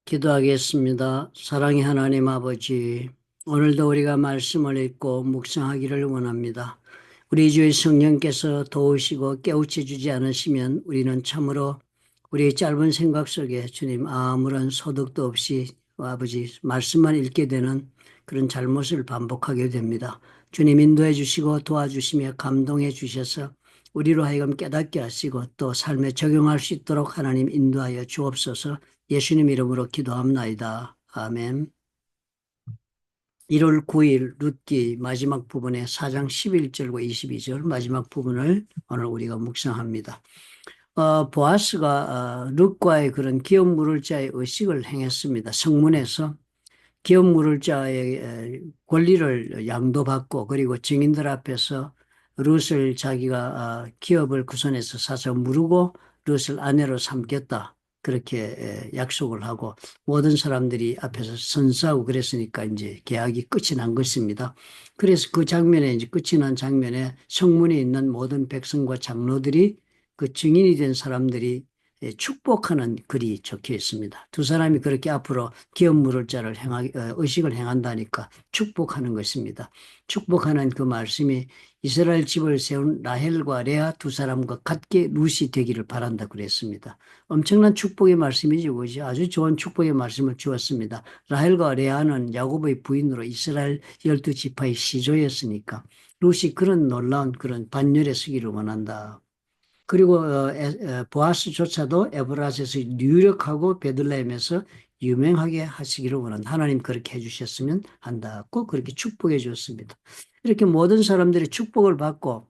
기도하겠습니다. 사랑의 하나님 아버지, 오늘도 우리가 말씀을 읽고 묵상하기를 원합니다. 우리 주의 성령께서 도우시고 깨우쳐 주지 않으시면 우리는 참으로 우리의 짧은 생각 속에 주님 아무런 소득도 없이 아버지 말씀만 읽게 되는 그런 잘못을 반복하게 됩니다. 주님 인도해 주시고 도와주시며 감동해 주셔서 우리로 하여금 깨닫게 하시고 또 삶에 적용할 수 있도록 하나님 인도하여 주옵소서. 예수님 이름으로 기도합나이다. 아멘. 1월 9일 룻기 마지막 부분의 4장 11절과 22절 마지막 부분을 오늘 우리가 묵상합니다. 보아스가 룻과의 그런 기업 물을 자의 의식을 행했습니다. 성문에서 기업 물을 자의 권리를 양도받고 그리고 증인들 앞에서 룻을 자기가 기업을 구선해서 사서 무르고 룻을 아내로 삼겠다. 그렇게 약속을 하고 모든 사람들이 앞에서 선서하고 그랬으니까 이제 계약이 끝이 난 것입니다. 그래서 그 장면에 이제 끝이 난 장면에 성문에 있는 모든 백성과 장로들이 그 증인이 된 사람들이 축복하는 글이 적혀 있습니다. 두 사람이 그렇게 앞으로 기업 물을 자를 의식을 행한다니까 축복하는 것입니다. 축복하는 그 말씀이 이스라엘 집을 세운 라헬과 레아 두 사람과 같게 룻이 되기를 바란다 그랬습니다. 엄청난 축복의 말씀이죠. 그죠? 아주 좋은 축복의 말씀을 주었습니다. 라헬과 레아는 야곱의 부인으로 이스라엘 12지파의 시조였으니까 룻이 그런 놀라운 그런 반열에 서기를 원한다. 그리고 보아스조차도 에브라스에서 유력하고 베들레헴에서 유명하게 하시기를 원한다. 하나님 그렇게 해주셨으면 한다고 그렇게 축복해 주었습니다. 이렇게 모든 사람들이 축복을 받고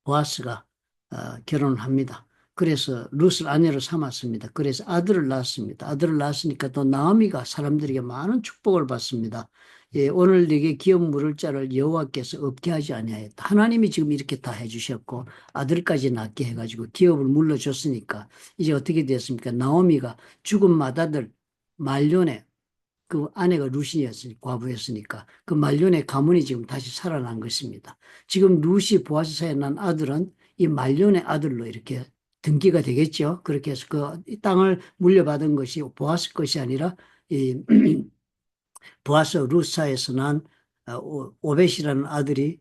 보아스가 결혼을 합니다. 그래서 룻을 아내로 삼았습니다. 그래서 아들을 낳았습니다. 아들을 낳았으니까 또 나오미가 사람들에게 많은 축복을 받습니다. 예, 오늘 네게 기업 물을 자를 여호와께서 없게 하지 아니하였다. 하나님이 지금 이렇게 다 해주셨고 아들까지 낳게 해가지고 기업을 물러줬으니까 이제 어떻게 됐습니까? 나오미가 죽은 맏아들 말년에 그 아내가 루시였으니까 과부였으니까 그 말년의 가문이 지금 다시 살아난 것입니다. 지금 루시 보아스사에 난 아들은 이 말년의 아들로 이렇게 등기가 되겠죠. 그렇게 해서 그 땅을 물려받은 것이 보아스 것이 아니라 이 보아스 루사에서 난 오벳이라는 아들이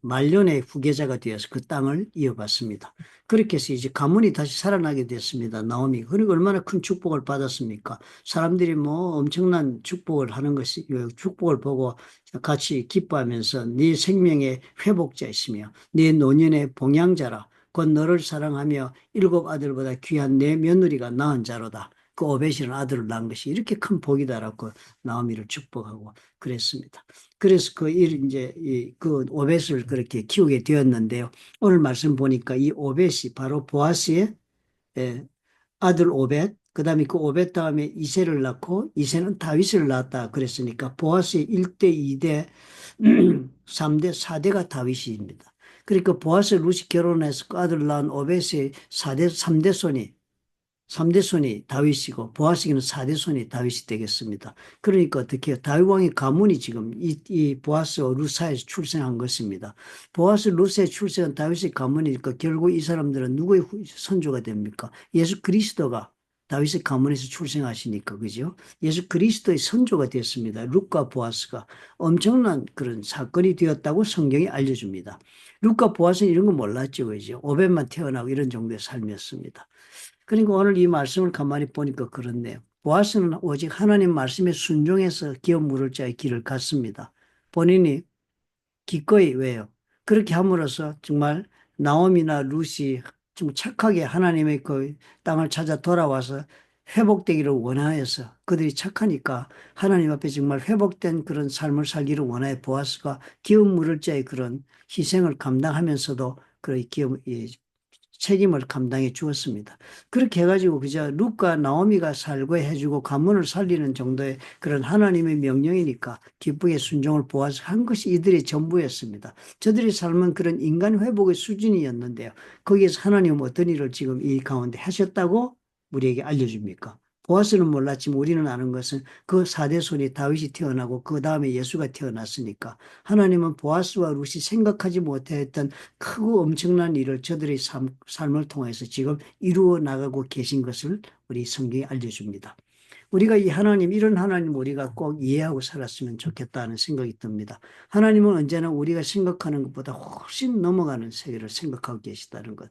말년의 후계자가 되어서 그 땅을 이어받습니다. 그렇게 해서 이제 가문이 다시 살아나게 됐습니다. 나오미. 그리고 얼마나 큰 축복을 받았습니까? 사람들이 뭐 엄청난 축복을 하는 것이, 축복을 보고 같이 기뻐하면서 네 생명의 회복자이시며 네 노년의 봉양자라. 곧 너를 사랑하며 일곱 아들보다 귀한 내 며느리가 낳은 자로다. 그 오벳이라는 아들을 낳은 것이 이렇게 큰 복이다라고 나오미를 축복하고 그랬습니다. 그래서 이제 그 오벳을 그렇게 키우게 되었는데요. 오늘 말씀 보니까 이 오벳이 바로 보아스의 아들 오벳, 그 다음에 그 오벳 다음에 이세를 낳고 이세는 다윗을 낳았다 그랬으니까 보아스의 1대, 2대, 3대, 4대가 다윗입니다. 그러니까 보아스 루시 결혼해서 그 아들 낳은 오벳의 4대, 3대 손이 3대 손이 다윗이고 보아스에게는 4대 손이 다윗이 되겠습니다. 그러니까 어떻게 해요? 다윗 왕의 가문이 지금 이 보아스 루사에서 출생한 것입니다. 보아스 루사에 출생한 다윗의 가문이니까 결국 이 사람들은 누구의 선조가 됩니까? 예수 그리스도가 다윗의 가문에서 출생하시니까 그죠? 예수 그리스도의 선조가 됐습니다. 룻과 보아스가 엄청난 그런 사건이 되었다고 성경이 알려줍니다. 룻과 보아스는 이런 거 몰랐죠, 그죠? 오벳만 태어나고 이런 정도의 삶이었습니다. 그러니까 오늘 이 말씀을 가만히 보니까 그렇네요. 보아스는 오직 하나님 말씀에 순종해서 기업 물을 자의 길을 갔습니다. 본인이 기꺼이 왜요? 그렇게 함으로써 정말 나옴이나 룻이 좀 착하게 하나님의 그 땅을 찾아 돌아와서 회복되기를 원하여서 그들이 착하니까 하나님 앞에 정말 회복된 그런 삶을 살기를 원하여 보아스가 기업 물을 자의 그런 희생을 감당하면서도 그 기업, 책임을 감당해 주었습니다. 그렇게 해가지고 그저 룻과 나오미가 살고 해주고 가문을 살리는 정도의 그런 하나님의 명령이니까 기쁘게 순종을 보아서 한 것이 이들의 전부였습니다. 저들의 삶은 그런 인간 회복의 수준이었는데요. 거기에서 하나님은 어떤 일을 지금 이 가운데 하셨다고 우리에게 알려줍니까? 보아스는 몰랐지만 우리는 아는 것은 그 4대 손이 다윗이 태어나고 그 다음에 예수가 태어났으니까 하나님은 보아스와 룻이 생각하지 못했던 크고 엄청난 일을 저들의 삶을 통해서 지금 이루어 나가고 계신 것을 우리 성경이 알려줍니다. 우리가 이 하나님, 이런 하나님 우리가 꼭 이해하고 살았으면 좋겠다는 생각이 듭니다. 하나님은 언제나 우리가 생각하는 것보다 훨씬 넘어가는 세계를 생각하고 계시다는 것.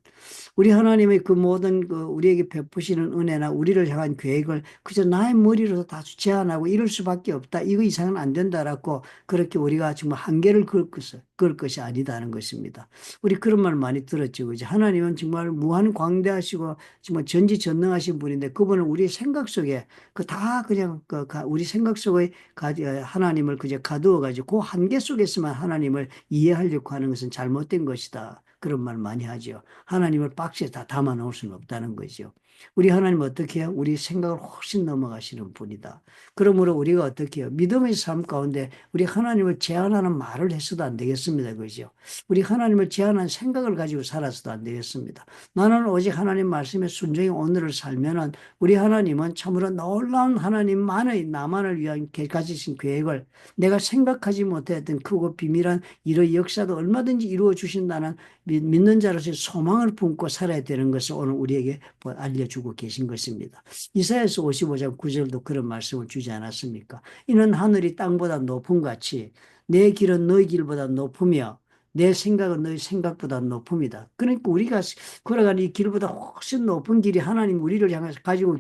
우리 하나님의 그 모든 그 우리에게 베푸시는 은혜나 우리를 향한 계획을 그저 나의 머리로 다 제안하고 이럴 수밖에 없다. 이거 이상은 안 된다라고 그렇게 우리가 정말 한계를 그을 것이 아니다는 것입니다. 우리 그런 말 많이 들었죠. 그죠? 하나님은 정말 무한 광대하시고 정말 전지전능하신 분인데 그분은 우리 생각 속에 그 다 그냥 우리 생각 속에 하나님을 그저 가두어 가지고 그 한계 속에서만 하나님을 이해하려고 하는 것은 잘못된 것이다. 그런 말 많이 하죠. 하나님을 박스에 다 담아 놓을 수는 없다는 거죠. 우리 하나님 어떻게 해요? 우리 생각을 훨씬 넘어가시는 분이다. 그러므로 우리가 어떻게 해요? 믿음의 삶 가운데 우리 하나님을 제한하는 말을 했어도 안 되겠습니다. 그죠? 우리 하나님을 제한하는 생각을 가지고 살아서도 안 되겠습니다. 나는 오직 하나님 말씀에 순종히 오늘을 살면은 우리 하나님은 참으로 놀라운 하나님만의 나만을 위한 가지신 계획을 내가 생각하지 못했던 크고 비밀한 이런 역사도 얼마든지 이루어 주신다는 믿는 자로서의 소망을 품고 살아야 되는 것을 오늘 우리에게 알려주고 계신 것입니다. 이사야서 55장 9절도 그런 말씀을 주지 않았습니까? 이는 하늘이 땅보다 높음 같이 내 길은 너희 길보다 높으며 내 생각은 너희 생각보다 높음이다. 그러니까 우리가 걸어가는 이 길보다 훨씬 높은 길이 하나님 우리를 향해서 가지고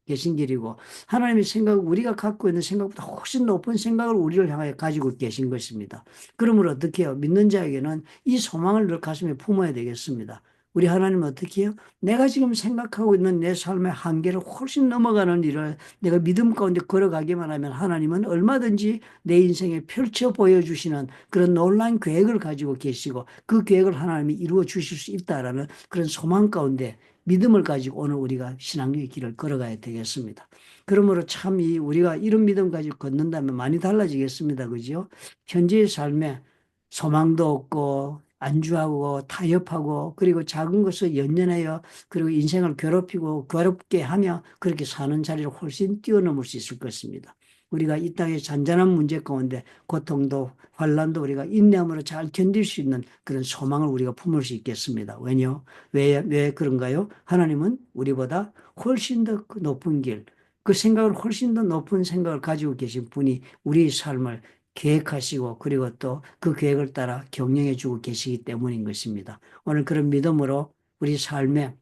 계신 길이고 하나님의 생각은 우리가 갖고 있는 생각보다 훨씬 높은 생각을 우리를 향해 가지고 계신 것입니다. 그러므로 어떻게 해요? 믿는 자에게는 이 소망을 늘 가슴에 품어야 되겠습니다. 우리 하나님은 어떻게 해요? 내가 지금 생각하고 있는 내 삶의 한계를 훨씬 넘어가는 일을 내가 믿음 가운데 걸어가기만 하면 하나님은 얼마든지 내 인생에 펼쳐 보여주시는 그런 놀라운 계획을 가지고 계시고 그 계획을 하나님이 이루어 주실 수 있다라는 그런 소망 가운데 믿음을 가지고 오늘 우리가 신앙의 길을 걸어가야 되겠습니다. 그러므로 참 우리가 이런 믿음 가지고 걷는다면 많이 달라지겠습니다. 그죠? 현재의 삶에 소망도 없고 안주하고 타협하고 그리고 작은 것을 연연하여 그리고 인생을 괴롭히고 괴롭게 하며 그렇게 사는 자리를 훨씬 뛰어넘을 수 있을 것입니다. 우리가 이 땅의 잔잔한 문제 가운데 고통도 환란도 우리가 인내함으로 잘 견딜 수 있는 그런 소망을 우리가 품을 수 있겠습니다. 왜요? 왜 그런가요? 하나님은 우리보다 훨씬 더 높은 길, 그 생각을 훨씬 더 높은 생각을 가지고 계신 분이 우리의 삶을 계획하시고 그리고 또 그 계획을 따라 경영해 주고 계시기 때문인 것입니다. 오늘 그런 믿음으로 우리 삶에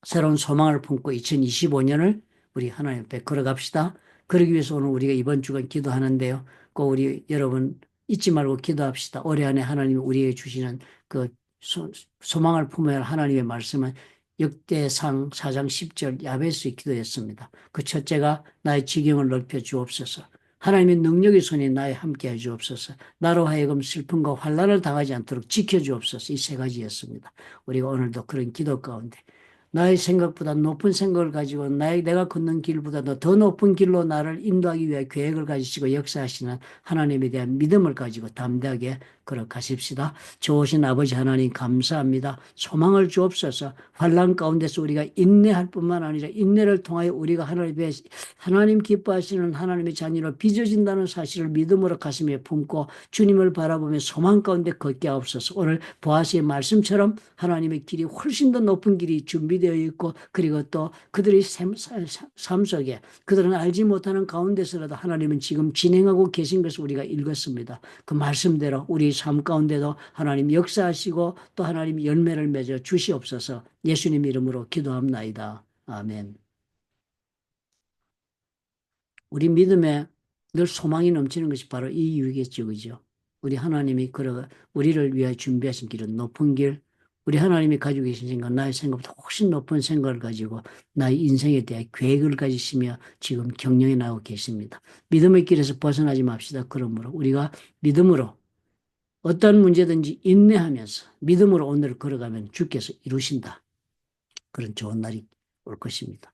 새로운 소망을 품고 2025년을 우리 하나님 앞에 걸어갑시다. 그러기 위해서 오늘 우리가 이번 주간 기도하는데요. 꼭 우리 여러분 잊지 말고 기도합시다. 올해 안에 하나님이 우리에게 주시는 그 소망을 품어야 할 하나님의 말씀은 역대상 4장 10절 야베스의 기도였습니다. 그 첫째가 나의 지경을 넓혀 주옵소서. 하나님의 능력의 손이 나에 함께 해 주옵소서. 나로 하여금 슬픔과 환난을 당하지 않도록 지켜 주옵소서. 이 세 가지였습니다. 우리가 오늘도 그런 기도 가운데 나의 생각보다 높은 생각을 가지고 내가 걷는 길보다도 더 높은 길로 나를 인도하기 위해 계획을 가지시고 역사하시는 하나님에 대한 믿음을 가지고 담대하게 걸어가십시다. 좋으신 아버지 하나님 감사합니다. 소망을 주옵소서. 환난 가운데서 우리가 인내할 뿐만 아니라 인내를 통하여 우리가 하나님 기뻐하시는 하나님의 자녀로 빚어진다는 사실을 믿음으로 가슴에 품고 주님을 바라보며 소망 가운데 걷게 하옵소서. 오늘 보아스의 말씀처럼 하나님의 길이 훨씬 더 높은 길이 준비되어 있고 그리고 또 그들의 삶 속에 그들은 알지 못하는 가운데서라도 하나님은 지금 진행하고 계신 것을 우리가 읽었습니다. 그 말씀대로 우리 삶 가운데도 하나님 역사하시고 또 하나님 열매를 맺어 주시옵소서. 예수님 이름으로 기도합나이다. 아멘. 우리 믿음에 늘 소망이 넘치는 것이 바로 이 이유겠죠. 그죠? 우리 하나님이 우리를 위하여 준비하신 길은 높은 길, 우리 하나님이 가지고 계신 생각, 나의 생각보다 훨씬 높은 생각을 가지고 나의 인생에 대해 계획을 가지시며 지금 경영해 나가고 계십니다. 믿음의 길에서 벗어나지 맙시다. 그러므로 우리가 믿음으로 어떤 문제든지 인내하면서 믿음으로 오늘을 걸어가면 주께서 이루신다. 그런 좋은 날이 올 것입니다.